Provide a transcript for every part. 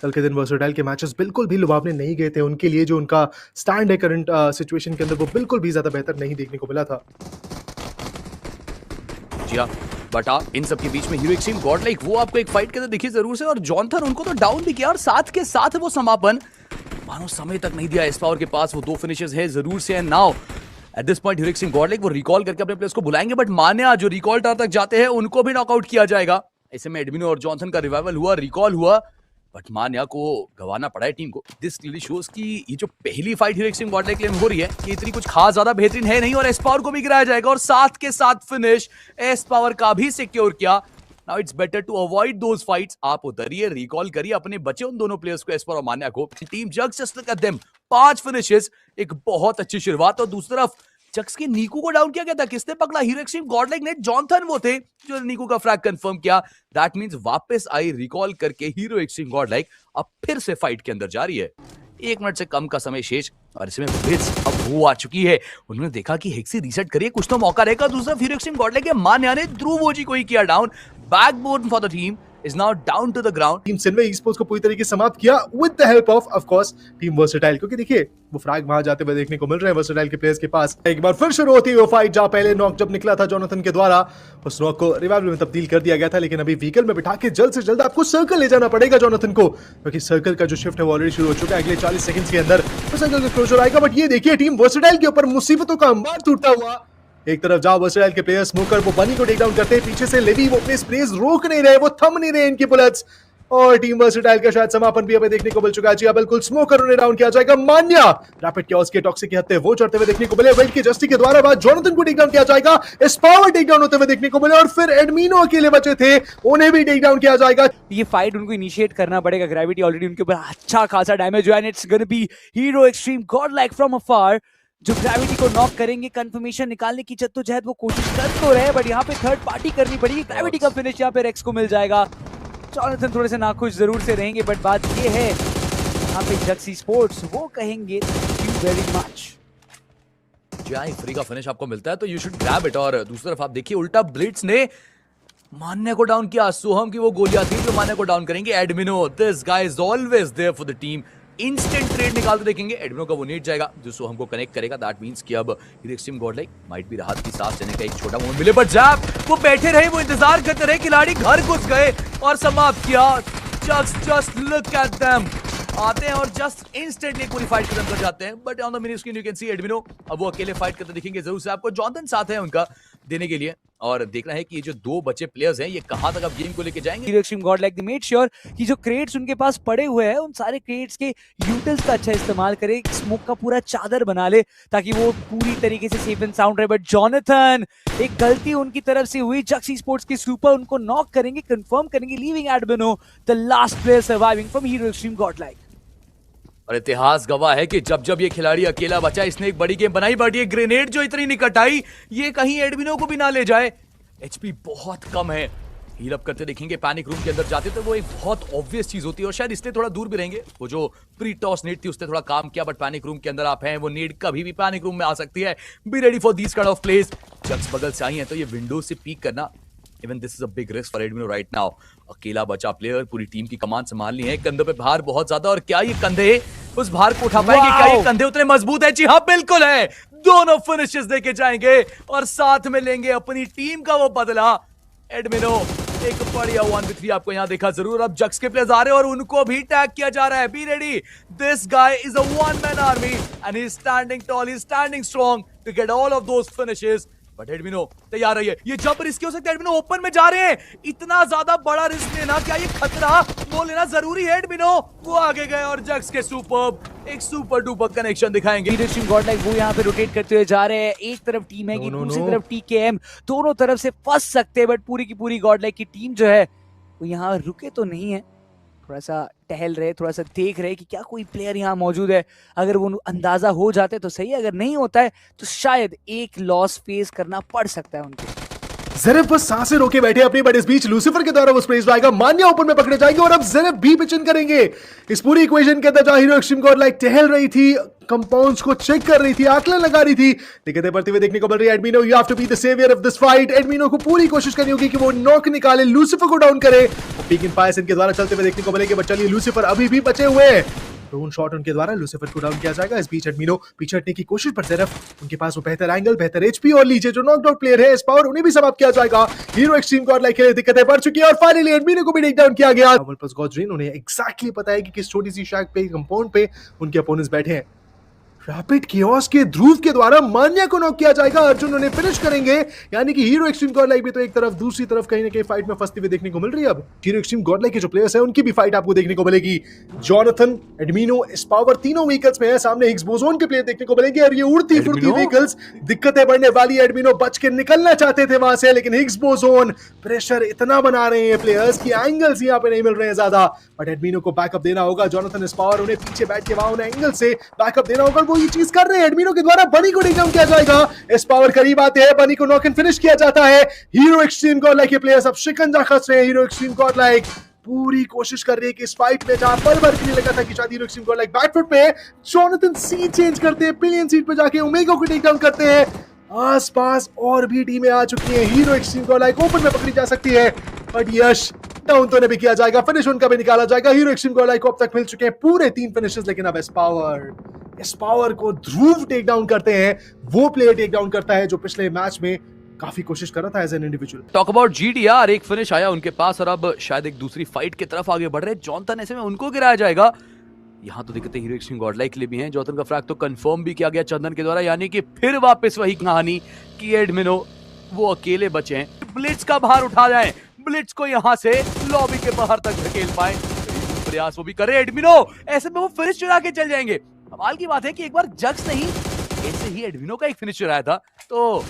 कल के दिन वर्सेटाइल के मैचेस बिल्कुल भी लुभावने नहीं गए थे। उनके लिए जो उनका स्टैंड है करंट सिचुएशन के अंदर, वो बिल्कुल भी ज़्यादा बेहतर नहीं देखने को मिला था। जी हाँ, बट इन सब के बीच में हीरो एक्सट्रीम गॉड लाइक वो आपको एक फाइट के अंदर दिखी जरूर से, और जॉनथन उनको तो डाउन भी किया, और साथ के साथ वो समापन मानो समय तक नहीं दिया। एस्पावर के पास वो 2 फिनिशेस है जरूर से, and now at this point hero extreme God like वो रिकॉल करके अपने प्लेयर्स को बुलाएंगे, बट मान्या जो रिकॉल टावर तक जाते हैं उनको भी नॉकआउट किया जाएगा। ऐसे में एडमिनो और जॉनसन का रिवाइवल हुआ, रिकॉल हुआ, बट मान्या को गवाना पड़ा है टीम को। दिस क्लियरली शोज कि ये जो पहली fight hero extreme God like के लिए हो रही है कि इतनी कुछ खास ज्यादा बेहतरीन है नहीं, और एस्पावर को भी गिराया जाएगा, और साथ के साथ फिनिश एस्पावर का भी सिक्योर किया। Now it's better to avoid those fights. आप उतरिए, रिकॉल करिए अपने बचे उन दोनों प्लेयर्स को, एस्पावर और मान्या को। Team jugs just look at them, 5 finishes, एक बहुत अच्छी शुरुआत। और दूसरी तरफ जक्स के नीकू को डाउन किया गया था, किसने पकड़ा? हीरो एक्सट्रीम गॉड लाइक ने। जॉनथन वो थे जो नीकू का फ्रैग कंफर्म किया। दैट मींस वापस आई रिकॉल करके हीरो एक्सट्रीम गॉड लाइक अब फिर से फाइट के अंदर जा रही है। 1 मिनट से कम का समय शेष, और इसमें ब्लिट्ज अब वो आ चुकी है। उन्होंने देखा कि हेक्सी रीसेट करिए, कुछ तो मौका रहेगा। दूसरा हीरो एक्सट्रीम गॉड लाइक के मान्या ने ध्रुव ओजी को ही किया down. Backbone for the team is now down to the ground. Team सिन्वे ई-स्पोर्ट्स को पूरी तरीके से समाप्त किया with the help of course team versatile, क्योंकि देखिए वो फ्रैग वहां जाते हुए देखने को मिल रहे हैं वर्सेटाइल के प्लेयर्स के पास। एक बार फिर शुरू होती है वो फाइट, जहां पहले नॉक जब निकला था जॉनथन के द्वारा, उस नॉक को रिवाइवल में तब्दील कर दिया गया था, लेकिन अभी व्हीकल में बिठा के जल्द से जल्द आपको सर्कल ले जाना पड़ेगा जॉनथन को, क्योंकि सर्कल का जो शिफ्ट है वो ऑलरेडी शुरू हो चुका है। अगले 40 सेकंड्स के अंदर तो सर्कल का क्लोजर आएगा। बट ये देखिए टीम वर्सेटाइल के ऊपर मुसीबतों का अंबार टूटता हुआ। एक तरफ जाओ वर्सेटाइल के प्लेयर्स स्मोकर वो बनी को टेक डाउन करते हैं, पीछे से लेवी वो अपने स्प्रेज रोक नहीं रहे, वो थम नहीं रहे इनकी बुलेट्स, और टीम वर्सेटाइल का शायद समापन भी हमें देखने को मिल चुका है। जी हां, बिल्कुल स्मोकर उन्हें डाउन किया जाएगा। मान्या रैपिड क्योस के टॉक्सिक के हत्ते वो चढ़ते हुए देखने को मिले। वेल्ट की जस्टी के द्वारा बाद जॉनथन को टेक डाउन किया जाएगा। एस्पावर टेक डाउन होते हुए देखने को मिले, और फिर एडमिनो अकेले बचे थे, उन्हें भी टेक डाउन किया जाएगा। ये फाइट उनको इनिशिएट करना पड़ेगा। ग्रेविटी ऑलरेडी उनके ऊपर अच्छा खासा डैमेज हुआ है, and it's gonna be hero extreme God like from afar जो ग्रेविटी को नॉक करेंगे। कंफर्मेशन निकालने की जद्दोजहद वो कोशिश कर तो रहे, बट यहाँ पे थर्ड पार्टी करनी पड़ेगी। ग्रेविटी का फिनिश यहाँ पे रेक्स को मिल जाएगा। जॉनथन थोड़े से नाखुश जरूर से रहेंगे, बट बात ये है यहाँ पे जक्स ई-स्पोर्ट्स वो कहेंगे थैंक यू वेरी मच। जी फ्री का फिनिश आपको मिलता है तो यू शुड ग्रैब इट। और दूसरी तरफ आप देखिए उल्टा ब्लिट्स ने मान्या को डाउन किया। सोहम की वो गोलियां थी जो मान्या को डाउन करेंगे। Admino, this guy is always there for the team. Instant trade निकालते देखेंगे। एडमिनो का वो नेट जाएगा जो सोहम को कनेक्ट करेगा। दैट मींस कि अब hero extreme God like might भी राहत की सांस लेने का एक छोटा मोमेंट मिले, बट जैप वो बैठे रहे, वो इंतजार करते रहे। खिलाड़ी घर घुस गए और समाप्त किया। जस्ट लुक एट देम, आते हैं और जस्ट इंस्टेंटली पूरी फाइट खत्म कर जाते हैं। But on the mini screen you can see Admino अब वो अकेले फाइट करते दिखेंगे जरूर से आपको। जॉनथन साथ है उनका देने के लिए, और देखना है कि ये जो 2 बचे प्लेयर्स हैं ये कहां तक अब गेम को लेके जाएंगे। Hero extreme God like made sure कि जो क्रेट्स उनके पास पड़े हुए हैं उन सारे क्रेट्स के यूटिल्स का अच्छा इस्तेमाल करे, स्मोक का पूरा चादर बना ले ताकि वो पूरी तरीके से सेफ एंड साउंड रहे। बट जॉनथन, एक गलती उनकी तरफ से हुई। जक्स ई-स्पोर्ट्स के सुपर उनको नॉक करेंगे, कंफर्म करेंगे, leaving Admino the last player surviving from hero extreme God like. और इतिहास गवाह है कि जब जब ये खिलाड़ी अकेला बचा इसने एक बड़ी गेम बनाई, बट ये ग्रेनेड जो इतनी निकट आई ये कहीं एडमिनो को भी ना ले जाए। एचपी बहुत कम है। हील अप करते देखेंगे, पैनिक रूम के अंदर जाते तो वो एक बहुत ऑब्वियस चीज होती है, और शायद इसलिए थोड़ा दूर भी रहेंगे। वो जो प्री टॉस नीड थी उसने थोड़ा काम किया, बट पैनिक रूम के अंदर आप हैं, वो नीड कभी भी पैनिक रूम में आ सकती है। Be ready for these kind of place. जग्स बगल से आई है तो ये विंडो से पीक करना, even this is a big risk for Admino right now. अकेला बचा प्लेयर, पूरी टीम की कमान संभालनी है। कंधों पे भार बहुत ज्यादा, और क्या ये कंधे उस भार को उठा पाएंगे? क्या ये कंधे उतने मजबूत है? जी हाँ बिल्कुल है। दोनों फिनिशेस देके जाएंगे और साथ में लेंगे अपनी टीम का वो बदला। एडमिनो एक बढ़िया 1v3 आपको यहां देखा जरूर। अब जक्स के प्लेयर्स आ रहे हैं और उनको भी टैग किया जा रहा है। Be ready, this guy is a one man army and he is standing tall, he is standing strong to get all of those finishes. But Admino तैयार रहिए, ये जंप रिस्की हो सकता है। एडमिनो ओपन में जा रहे हैं, इतना ज्यादा बड़ा रिस्क लेना, क्या ये खतरा वो लेना जरूरी है? एडमिनो वो आगे गए और जग्स के सुपर्ब एक सुपर डुपर कनेक्शन दिखाएंगे। हीरो एक्सट्रीम गॉड लाइक वो यहाँ पे रोटेट करते हुए जा रहे हैं। एक तरफ टीम है कि दूसरी तरफ टीकेएम, दोनों तरफ से फंस सकते हैं, बट पूरी की पूरी गॉड लाइक की टीम जो है वो यहाँ रुके तो नहीं है। थोड़ा सा टहल रहे, थोड़ा सा देख रहे कि क्या कोई प्लेयर यहाँ मौजूद है। अगर वो अंदाजा हो जाते तो सही, अगर नहीं होता है तो शायद एक लॉस फेस करना पड़ सकता है उनको। ज़ेरेफ बस सांसें रोके बैठे अपनी, बट इस बीच लूसीफर के द्वारा वो स्प्रेज आएगा, मान्या ओपन में पकड़े जाएंगे और अब ज़ेरेफ भी पिचिंग करेंगे। इस पूरी इक्वेशन के अंदर जहां हीरो एक्सट्रीम गॉड लाइक टहल रही थी, कंपाउंड्स को चेक कर रही थी, आंकलन लगा रही थी, दिक्कतें बढ़ती हुई देखने को मिल रही है। Admino, you have to be the saviour of this fight. Admino को पूरी कोशिश करनी होगी कि वो नॉक निकाले, लूसीफर को डाउन करे। पीक इन फायर्स इनके द्वारा चलते हुए देखने को मिलेंगे, बट चलिए लूसीफर अभी भी बचे हुए हैं। ड्रोन शॉट उनके द्वारा लूसीफर को डाउन किया जाएगा। इस बीच एडमिनो पीछे हटने की कोशिश, पर ज़ेरेफ उनके पास वो बेहतर एंगल, बेहतर एचपी और लीजिए जो नॉकआउट प्लेयर है एस्पावर, उन्हें भी समाप्त किया जाएगा। हीरो एक्सट्रीम गॉड लाइक के लिए दिक्कतें बढ़ चुकी है और फाइनली एडमिनो को भी टेक डाउन किया गया। प्लस गॉड्रेन, उन्हें एग्जैक्टली पता है कि किस छोटी सी शैक पे, कंपाउंड पे उनके अपोनेंट्स बैठे हैं। रैपिड केओस के ध्रुव के द्वारा मान्या को नॉक किया जाएगा। अर्जुन उन्हें फिनिश करेंगे, यानी कि हीरो एक्सट्रीम गॉड लाइक भी तो एक तरफ, दूसरी तरफ कहीं ना कहीं फाइट में फंसते हुए देखने को मिल रही है। अब हीरो एक्सट्रीम गॉड लाइक के जो प्लेयर्स हैं उनकी भी फाइट आपको देखने को मिलेगी। जॉनथन, एडमिनो, एस्पावर तीनों व्हीकल्स में है, सामने हिग्स बोसोन के प्लेयर देखने को मिलेंगे और ये उड़ती फुड़ती व्हीकल्स, दिक्कतें बढ़ने वाली है। एडमिनो बच के निकलना चाहते थे वहां से, लेकिन हिग्स बोसोन प्रेशर इतना बना रहे हैं प्लेयर्स की एंगल्स यहाँ पे नहीं मिल रहे हैं ज्यादा, बट एडमिनो को बैकअप देना होगा। जॉनथन, एस्पावर उन्हें पीछे बैठ के वहां उन्हें एंगल से बैकअप देना होगा, वो ये चीज कर रहे हैं। एडमिनो के द्वारा बनी को टेक डाउन किया जाएगा। एस्पावर करीब आते हैं, बनी को नॉक एंड फिनिश किया जाता है। हीरो एक्सट्रीम गॉड लाइक के प्लेयर्स अब शिकंजा कस रहे हैं। हीरो एक्सट्रीम गॉड लाइक पूरी कोशिश कर रही है कि इस फाइट में जहां पर के लिए लगा था कि शायद हीरो एक्सट्रीम गॉड लाइक बैकफुट पे, जॉनथन सीट चेंज करते हैं, पिलियन सीट पे जाके ओमेगा को टेक डाउन करते हैं। आसपास और भी टीमें आ चुकी हैं। Hero extreme God like open में पकड़ी जा सकती है, बट यश डाउन तो नहीं भी किया जाएगा, फिनिश उनका भी निकाला जाएगा। हीरो एक्सट्रीम गॉड लाइक को अब तक मिल चुके हैं पूरे 3 फिनिशेस, लेकिन अब एस्पावर को ध्रुव टेक डाउन करते हैं। वो प्लेयर टेक डाउन करता है जो पिछले मैच में काफी कोशिश कर रहा था as an individual. Talk about GDR, एक फिनिश आया उनके पास और अब शायद एक दूसरी फाइट की तरफ आगे बढ़ रहे हैं। जॉनथन, ऐसे में उनको गिराया जाएगा। यहाँ तो दिक्कतें हीरो एक्सट्रीम गॉड लाइक के लिए भी हैं। जॉनथन का फ्रैग तो कंफर्म भी किया गया चंदन के द्वारा, यानी कि फिर वापस वही कहानी कि एडमिनो वो अकेले बचे हैं। ब्लिट्स का बाहर उठा जाए, ब्लिट्स को यहाँ से लॉबी के बाहर तक धकेल पाए, प्रयास वो भी करे एडमिनो, ऐसे में वो फिनिश चुरा के चल जाएंगे। कमाल की बात है कि एक बार जग्स नहीं, ऐसे ही एडमिनो का एक फिनिश चुराया था तो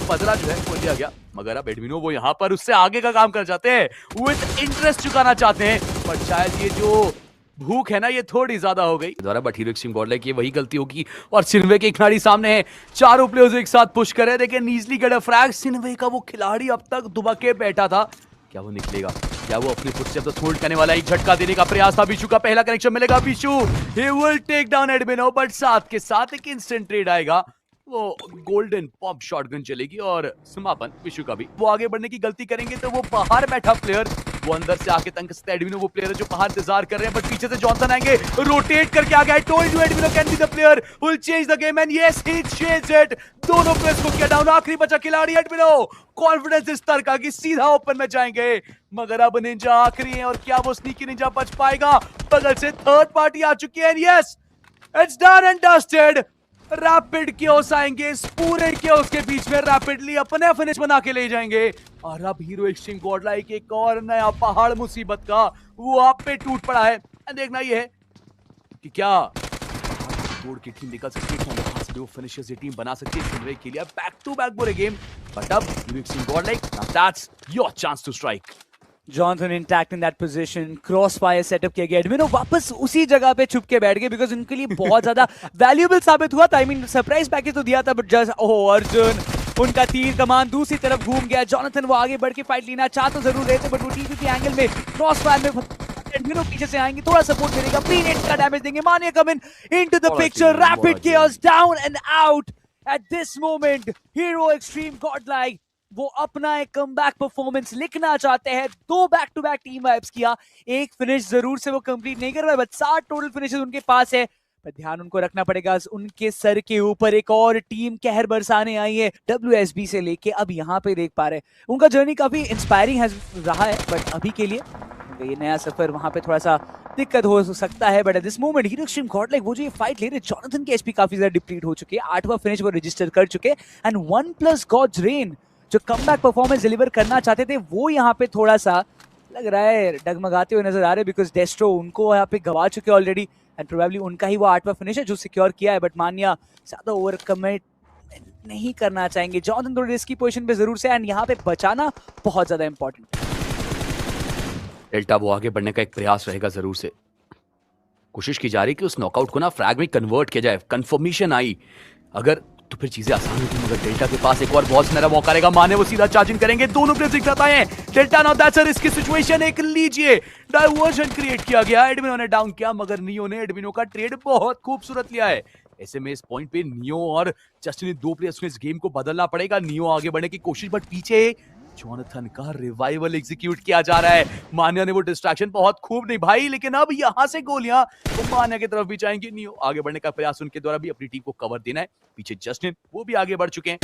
बदला जो है वो लिया गया, मगर अब एडमिनो वो यहाँ पर उससे आगे का काम कर जाते हैं, विद इंटरेस्ट चुकाना चाहते हैं, पर शायद ये जो भूख है ना ये थोड़ी ज्यादा हो गई द्वारा। But hero extreme God like ये वही गलती होगी और सिन्वे के खिलाड़ी सामने है, चारों प्लेयर्स एक साथ पुश करे। देखिए नीजली गड़ा फ्रैग, सिन्वे का वो खिलाड़ी अब तक दुबके बैठा था, क्या वो निकलेगा, क्या वो अपनी फुटस्टेप तो होल्ड करने वाला, एक झटका देने का प्रयास था। बिशु का पहला कनेक्शन मिलेगा, बिशु he will take down Admino, but साथ के साथ एक इंस्टेंट ट्रेड आएगा, वो गोल्डन पॉप शॉटगन चलेगी और समापन बिशु का भी। वो आगे बढ़ने की गलती करेंगे तो वो बाहर बैठा प्लेयर वो अंदर से आके तंग सकता है। एडमिनो वो प्लेयर है जो बाहर इंतजार कर रहे हैं, बट पीछे से जॉनसन आएंगे, रोटेट करके आ गया। I told you Admino can be the player who will change the game and yes he changed it. दोनों प्लेयर्स को किया डाउन, आखिरी बचा खिलाड़ी एडमिनो, कॉन्फिडेंस इस तरह का कि सीधा ओपन में जाएंगे, मगर अब निंजा आखिरी है और क्या वो स्नीकी निंजा बच पाएगा। बगल से थर्ड पार्टी आ चुकी है, yes it's done and dusted. Rapid chaos आएंगे, इस पूरे केओस के बीच में रैपिडली अपने फिनिश बना के ले जाएंगे और अब हीरो एक्सट्रीम गॉड लाइक एक और नया पहाड़ मुसीबत का वो आप पे टूट पड़ा है। देखना ये है कि क्या तोड़ की टीम निकल सकती है, वहां से वो फिनिशर्स ये टीम बना सकती है सिन्वे के लिए बैक टू बैक बुरे गेम, बट अब hero extreme God like that's your chance to strike. Jonathan intact in that position, cross fire setup किया गया, एडमिनो वापस उसी जगह पे छुप के बैठ गए बिकॉज उनके लिए बहुत ज्यादा वैल्यूएबल साबित हुआ था। आई मीन सरप्राइज पैकेज तो दिया था, बट जस्ट ओह अर्जुन उनका तीर कमान दूसरी तरफ घूम गया। जॉनथन वो आगे बढ़ के फाइट लेना चाह तो जरूर रहे थे, बट वो टीवी के एंगल में क्रॉस फायर में एडमिनो पीछे से आएंगे, थोड़ा सपोर्ट मिलेगा, प्रीनेट का डैमेज देंगे, Mania come in into the picture, rapid chaos down and out at this moment. Hero extreme God like वो अपना एक कमबैक परफॉर्मेंस लिखना चाहते हैं, 2 back to back team vibes किया, एक फिनिश जरूर से वो कंप्लीट नहीं कर पाए, बट 7 टोटल फिनिशेस उनके पास है। पर ध्यान उनको रखना पड़ेगा, उनके सर के ऊपर एक और टीम कहर बरसाने आई है WSB से लेके अब यहाँ पे देख पा रहे हैं। उनका जर्नी काफी इंस्पायरिंग रहा है, बट अभी के लिए ये नया सफर वहां पे थोड़ा सा दिक्कत हो सकता है। But at this moment hero extreme God like वो जो ये फाइट ले रहे, जॉनथन के एचपी काफी ज्यादा डिप्लीट हो चुके हैं, 8वां फिनिश वो रजिस्टर कर चुके एंड 1+ गॉड्रेन जो कमबैक परफॉर्मेंस डिलीवर करना चाहते थे वो यहाँ पे थोड़ा सा लग रहा है डगमगाते हुए नजर आ रहे हैं, बिकॉज डेस्ट्रो उनको यहाँ पे गवा चुके ऑलरेडी एंड प्रोबेबली उनका ही वो 8वां फिनिश है जो सिक्योर किया है, बट मान्या ज्यादा ओवर कमिट नहीं करना चाहेंगे। जॉनथन थोड़ी रिस्की पोजीशन पे जरूर से एंड यहाँ पे बचाना बहुत ज्यादा इंपॉर्टेंट। डेल्टा वो आगे बढ़ने का एक प्रयास रहेगा जरूर से, कोशिश की जा रही कि उस नॉकआउट को ना फ्रैग में कन्वर्ट किया जाए। कंफर्मेशन आई, अगर तो फिर चीजें आसान होती हैं, मगर डेल्टा के पास एक और बहुत सुनहरा मौका रहेगा। माने वो सीधा चार्जिंग करेंगे, दोनों प्लेयर्स एक साथ आए हैं। Delta now that's a risky situation, एक लीजिए डाइवर्जन क्रिएट किया गया, एडमिनो ने डाउन किया, मगर नियो ने एडमिनो का ट्रेड बहुत खूबसूरत लिया है। ऐसे में इस पॉइंट पे नियो और जस्टिन, दो प्लेयर्स को इस गेम को बदलना पड़ेगा। नियो आगे बढ़ने की कोशिश, बट पीछे जोनाथन का रिवाइवल एग्जीक्यूट किया जा रहा है। मान्या ने वो डिस्ट्रैक्शन बहुत खूब निभाई, लेकिन अब यहां से गोलियां तो मान्या की तरफ भी जाएंगी। नियो आगे बढ़ने का प्रयास, उनके द्वारा भी अपनी टीम को कवर देना है। पीछे जस्टिन, वो भी आगे बढ़ चुके हैं।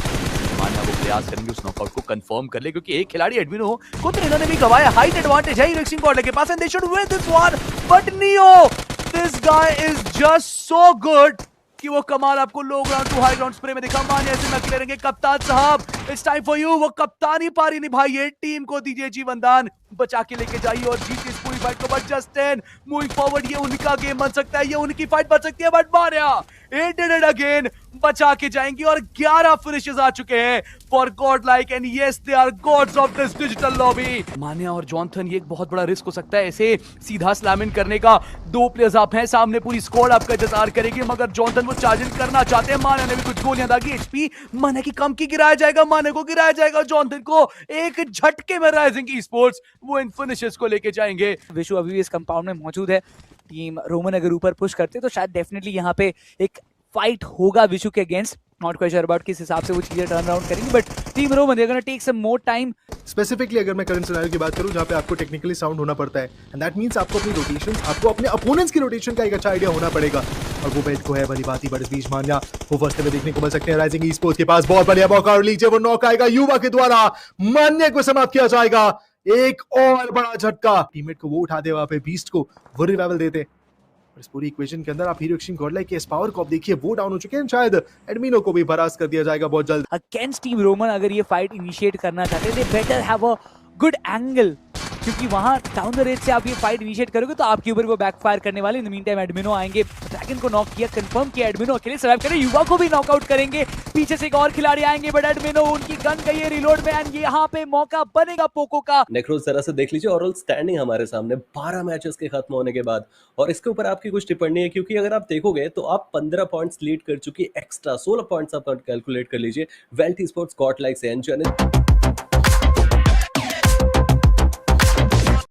मान्या वो प्रयास करेंगे उस नॉकआउट को कंफर्म कर ले, क्योंकि एक खिलाड़ी एडमिनो को तो इन्होंने भी गवाया। हाइट एडवांटेज है हीरोइक्सिम गॉड के पास, and they should win this one, but Neo, this guy is just so good कि वो कमाल आपको low ground to high ground spray में दिखा। मान्या ऐसे नकले रहेंगे। कप्तान साहब, इट्स टाइम फॉर यू। वो कप्तानी पारी निभाइए, टीम को दीजिए जीवन दान, बचा के लेके जाइए और जीतिए इस पूरी फाइट को। बट जस्टिन मूविंग फॉरवर्ड, ये उनका गेम बन सकता है, ये उनकी फाइट बन सकती है। But Manya it did it again, बचा के जाएंगे और 11 फिनिशेस आ चुके हैं for god like, and yes they are gods of this digital lobby. Manya और जॉनथन, ये एक बहुत बड़ा रिस्क हो सकता है ऐसे सीधा स्लैम इन करने का। दो प्लेयर्स आप हैं सामने, पूरी स्क्वाड आपका इंतजार करेगी, मगर जॉनथन वो चार्जिंग करना चाहते हैं। मान्या ने भी कुछ गोलियां दागी, एचपी मान्या की कम की गिराया जाएगा, मान्या को गिराया जाएगा। जॉनथन को एक झटके में राइजिंग ई-स्पोर्ट्स वो इन फिनिशेस को लेके जाएंगे। विशु अभी भी इस कंपाउंड में मौजूद है। टीम रोमन अगर ऊपर पुश करते तो शायद डेफिनेटली यहाँ पे एक फाइट होगा विशु के against. Not quite sure about किस हिसाब से वो चीजें टर्न अराउंड करेंगी, but team Roman they gonna take some more time. Specifically अगर मैं करंट सिनेरियो की बात करूं, जहां पे आपको टेक्निकली साउंड होना पड़ता है, एंड दैट मींस आपको अपनी रोटेशन, आपको अपने अपोनेंट्स की रोटेशन का एक अच्छा आइडिया होना पड़ेगा, और वो बेल्ट को है भली बात ही। बट इस बीच मान्या वो फर्स्ट में देखने को मिल सकते हैं। राइजिंग ई-स्पोर्ट्स के पास बहुत बढ़िया मौका, और लीजिए वो नॉक आएगा युवा के द्वारा, मान्या को समाप्त किया जाएगा। एक और बड़ा झटका, टीममेट को वो उठाते, वहां पे बीस्ट को वो रिवाइवल देते। इस पूरी इक्वेशन के अंदर आप हीरोइक्सिम गॉडलाइक के इस पावर को आप देखिए, वो डाउन हो चुके हैं। शायद एडमिनो को भी परास्त कर दिया जाएगा बहुत जल्द। अगेंस्ट टीम रोमन अगर ये फाइट इनिशिएट करना चाहते हैं, दे better have a good angle, क्योंकि वहां डाउन द रेंज से आप ये फाइट इनिशिएट करोगे तो आपके ऊपर वो बैकफायर करने वाले। इन द मीन टाइम एडमिनो आएंगे, ड्रैगन को नॉक किया, कंफर्म किया, एडमिनो अकेले सर्वाइव करे, युवा को भी नॉकआउट करेंगे। पीछे से एक और खिलाड़ी आएंगे, बट एडमिनो उनकी गन गई है रिलोड में, एंड यहाँ पे मौका बनेगा पोको का। नेक्रोज जरा से देख लीजिए ओवरऑल स्टैंडिंग हमारे सामने 12 मैचेस के खत्म होने के बाद, और इसके ऊपर आपकी कुछ टिप्पणी है, क्योंकि अगर आप देखोगे तो आप 15 पॉइंट्स लीड कर चुकी, एक्स्ट्रा 16 पॉइंट्स आप कैलकुलेट कर लीजिए वेल्ट ई-स्पोर्ट्स गॉड लाइक से।